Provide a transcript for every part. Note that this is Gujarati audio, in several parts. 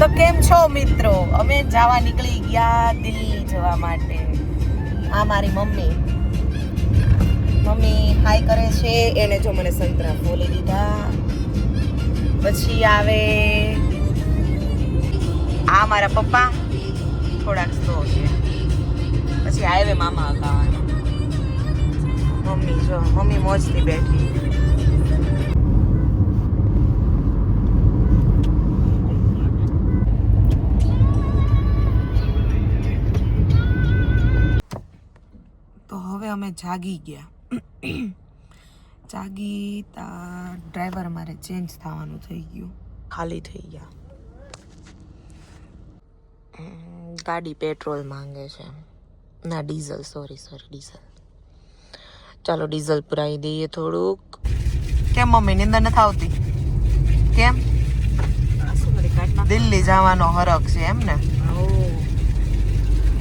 તો કેમ છો મિત્રો? અમે જવા નીકળી ગયા દિલ્હી જવા માટે. આ મારી મમ્મી હાય કરે છે. એને જો મને સંતરા ફોલી દીધા. પછી આવે આ મારા પપ્પા, થોડાક સ્લો છે. પછી આવે મામા અકાવાનો. મમ્મી મોજથી બેઠી. તો હવે અમે જાગી ગયા. ડ્રાઈવર મારે ચેન્જ થવાનું થઈ ગયું, ખાલી થઈ ગયા. ગાડી પેટ્રોલ માંગે છે, ના ડીઝલ, સોરી ડીઝલ. ચાલો ડીઝલ પુરાવી દઈએ થોડુંક. કેમ મમ્મી નિંદર નથી આવતી? કેમ? દિલ્હી જવાનો હરખ છે એમ ને?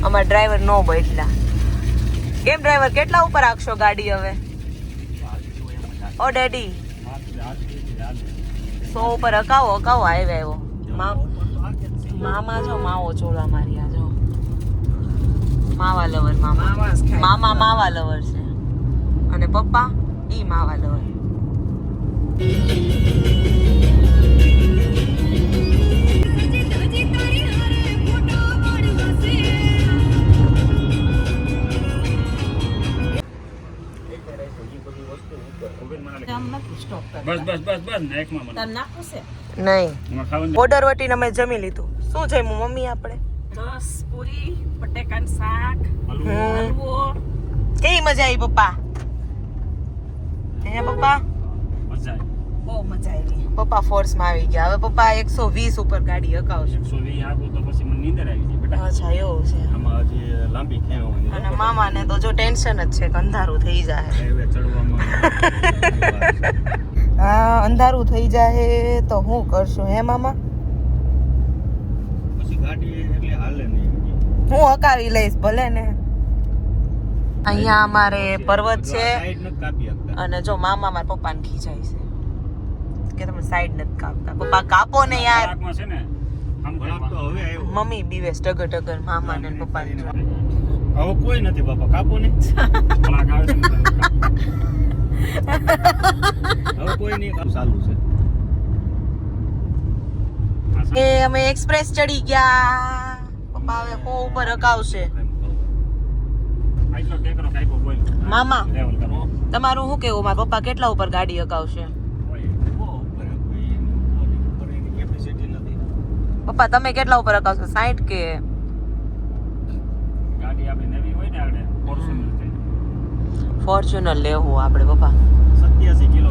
અમારા ડ્રાઈવર નો બદલા. કેમ ડ્રાઈવર, કેટલા ઉપર આખશો ગાડી હવે? ઓ ડેડી 100 ઉપર અકાવો આવ્યો. મામા જો માવો ચોળવા મારી. આ જો માવા લવર. મામા માવા લવર છે અને પપ્પા ઈ માવા લવર. નહીં ઓર્ડર વટીને અમે જમી લીધું. શું જમ્યું મમ્મી આપણે? રસ પૂરી, બટેકાનું શાક, હલવો. કેવી મજા આવી પપ્પા? હે પપ્પા? બહુ મજા આવી. પપ્પા ફોર્સમાં આવી ગયા. હવે પપ્પા 120 ઉપર ગાડી હકાવશે. 120 આગળ તો પછી મને નીંદર આવી ગઈ બેટા. અચ્છા એવું છે. આમાં હજી લાંબી ખેંચવાની. અને મામાને તો જો ટેન્શન જ છે કે અંધારું થઈ જાય. હાઈવે ચડવામાં હા અંધારું થઈ જાય તો શું કરશું હે મામા? પછી ગાડી એટલે હાલે નહીં. હું હકાવી લઈશ ભલે ને. અહીંયા અમારે પર્વત છે સાઈડ નથી કાપી શકતા. અને જો મામા મારા પપ્પાને ખીજાય છે કે તમે સાઈડ નથી કાપતા. પપ્પા કાપો ને યાર. વળાંકમાં છે ને આમ વળાંક તો હવે આવ્યો. મમ્મી બીવે ટગર મામા ને પપ્પાને. હવે કોઈ નથી બાપા, કાપો ને. વળાંક આવે છે ને હવે કોઈ નહીં. કામ ચાલુ છે. એ અમે એક્સપ્રેસ ચડી ગયા. પપ્પા હવે કો ઉપર હકાવશે. આટલો ટેકરો કાપ્યો બોલ. મામા લેવલ કરો. તમારું શું કેવું? મારા પપ્પા કેટલા ઉપર ગાડી હકાવશે? પપ્પા તમે કેટલા ઉપર હકાવશો? 60 કે? ગાડી આપણી નવી હોય ને આપણે ફોર્ચ્યુનર છે. ફોર્ચ્યુનર લેવું આપણે પપ્પા. 87 કિલો.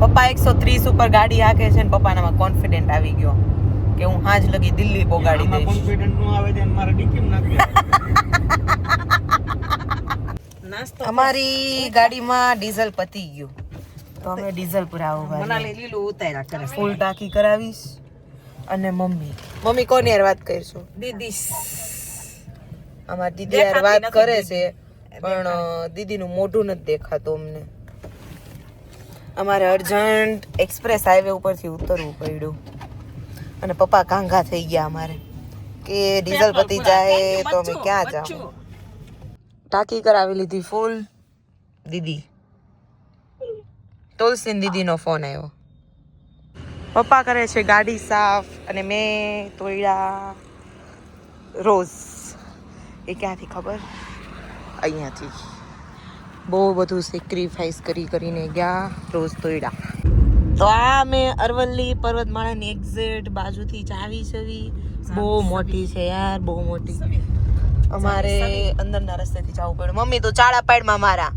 પપ્પા 130 ઉપર ગાડી હાકે છે ને પપ્પાનામાં કોન્ફિડન્ટ આવી ગયો કે હું હાજ લગી દિલ્હી પોગાડી દઈશ. કોન્ફિડન્ટ નો આવે તો મારે ડીકીમ નાખી. અમારી ગાડીમાં ડીઝલ પતી ગયું તો અમે ડીઝલ પુરાવો. મનાલી લીલું ઉતાર્યા કરે. ફૂલ ટાંકી કરાવીશ. અને મમ્મી કોની યાર વાત કરીશું? દીદી અમારી દીદી યાર વાત કરે છે પણ દીદીનું મોઢું નથી દેખાતું અમને. અમારે અર્જન્ટ એક્સપ્રેસ હાઈવે ઉપરથી ઉતરવું પડ્યું અને પપ્પા કાંગા થઈ ગયા અમારે કે ડીઝલ પતી જાય તો અમે ક્યાં જાવ. ટાંકી કરાવી લીધી ફૂલ. દીદી તુલસી દીદીનો ફોન આવ્યો. પપ્પા કરે છે ગાડી સાફ અને મેં તોડ્યા રોઝ. એ ક્યાંથી ખબર? અહીંયાથી. બહુ બધું સેક્રિફાઈસ કરીને ગયા. રોઝ તોડ્યા. તો આ મેં અરવલ્લી પર્વતમાળાની એક્ઝેક્ટ બાજુથી જ આવી છે. બહુ મોટી છે યાર, બહુ મોટી. અમારે અંદરના રસ્તેથી જવું પડ્યું. મમ્મી તો ચાળા પાડમાં મારા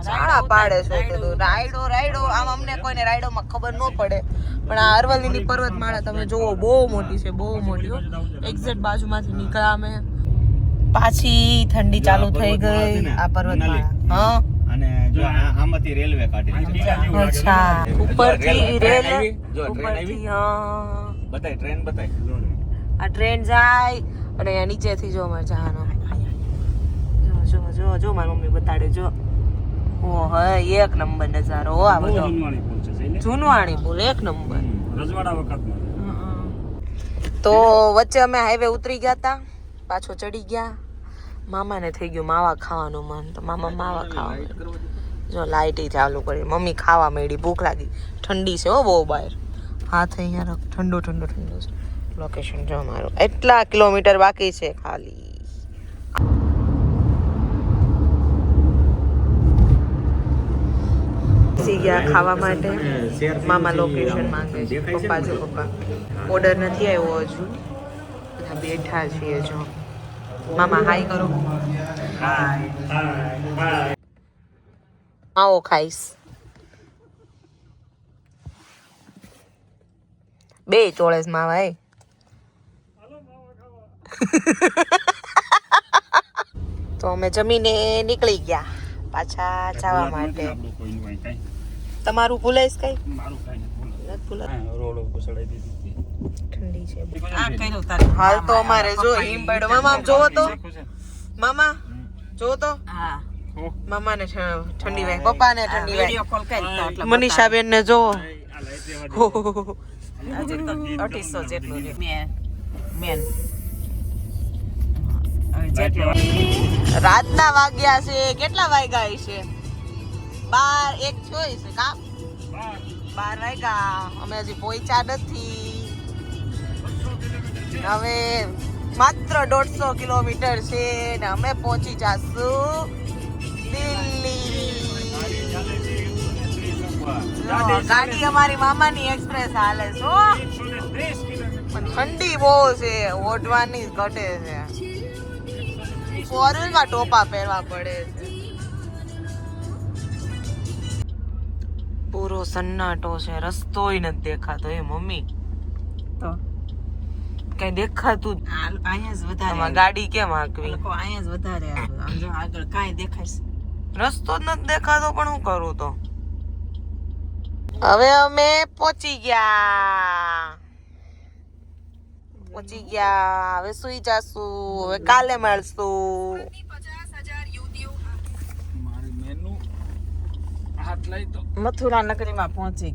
ચાળા પાડે છે. રાયડો આમ અમને કોઈને રાયડોમાં ખબર ન પડે પણ આ અરવલ્લીની પર્વતમાળા તમે જુઓ બહુ મોટી છે, બહુ મોટી. એક્ઝેક્ટ બાજુમાંથી નીકળ્યા અમે. પાછી ઠંડી ચાલુ થઈ ગઈ. આ પર્વતમાળા હા. અને જો આમાંથી રેલવે કાઢી. અચ્છા ઉપરથી રેલ ઉપરથી હા બતાય ટ્રેન બતાય. આ ટ્રેન જાય અને અહીંયા નીચેથી જો અમારે જવાનો. જો મારી મમ્મી બતાડે જો ઓહો એક નંબર નજારો હો આ બહુ બધો જૂનવાણી પુલ છે જઈને જૂનવાણી પુલ એક નંબર. રજવાડા વખતનો તો વચ્ચે અમે હાઈવે ઉતરી ગયા હતા, પાછો ચડી ગયા. મામાને થઈ ગયું માવા ખાવાનું મન, તો મામા માવા ખાવા માંડ્યા. જો લાઇટ ચાલુ કરી, મમ્મી ખાવા માંડી, ભૂખ લાગી. ઠંડી છે હો બહુ બહાર, હાથ અહીંયા રાખ, ઠંડો ઠંડો ઠંડો છે. લોકેશન જો મારું, એટલા કિલોમીટર બાકી છે ખાલી. ગયા ખાવા માટે. મામા લોકેશન માંગે છે. પપ્પા જો પપ્પા ઓર્ડર નથી આવ્યો હજુ, બધા બેઠા છીએ. જો મામા હાય કરો. આવો ખાઈશ. બે ચોળેસ માવા એ તો અમે જમીને નીકળી ગયા પાછા જવા માટે. તમારું ભૂલાઈશ કઈ? ઠંડી છે આ કર્યું તારે. હાલ તો અમારે જો હિમ પડ્યો. મામા આમ જોવો તો, મામા જોવો તો, હા મામાને ઠંડી વાય, પપ્પાને ઠંડી વિડિયો વાય, કોલ કરી તો એટલે મનીષાબેન ને જોવો. આજે તો 2800 જેટલું છે. મેન હવે જેટલું રાતના વાગ્યા છે, કેટલા વાગ્યા છે? 12 1 થયો છે કા? 12 વાગ્યા. અમે હજી પહોંચ્યા નથી. હવે માત્ર 150 કિલોમીટર છે ને અમે પહોંચી જાશું દિલ્હી. ગાડી અમારી મામાની એક્સપ્રેસ હાલે છે હો. પણ ઠંડી બહુ છે, ઓઢવાની જ ઘટે છે. ફોરવ્હીલમાં ટોપા પહેરવા પડે છે. પૂરો સન્નાટો છે, રસ્તોય નથી દેખાતો. એ મમ્મી તો કઈ દેખાતું જ. અહીંયા જ વધારે આમાં ગાડી કેમ હાંકવી? લોકો અહીંયા જ વધારે આવે. આમ જો આગળ કાંઈ દેખાય છે? રસ્તો જ નથી દેખાતો, પણ હું કરું તો. હવે અમે પહોંચી ગયા. હવે સુઈ જાશું. હવે કાલે મળશું. મારી મેનુ હાથ લઈ તો મથુરા નગરીમાં પહોંચી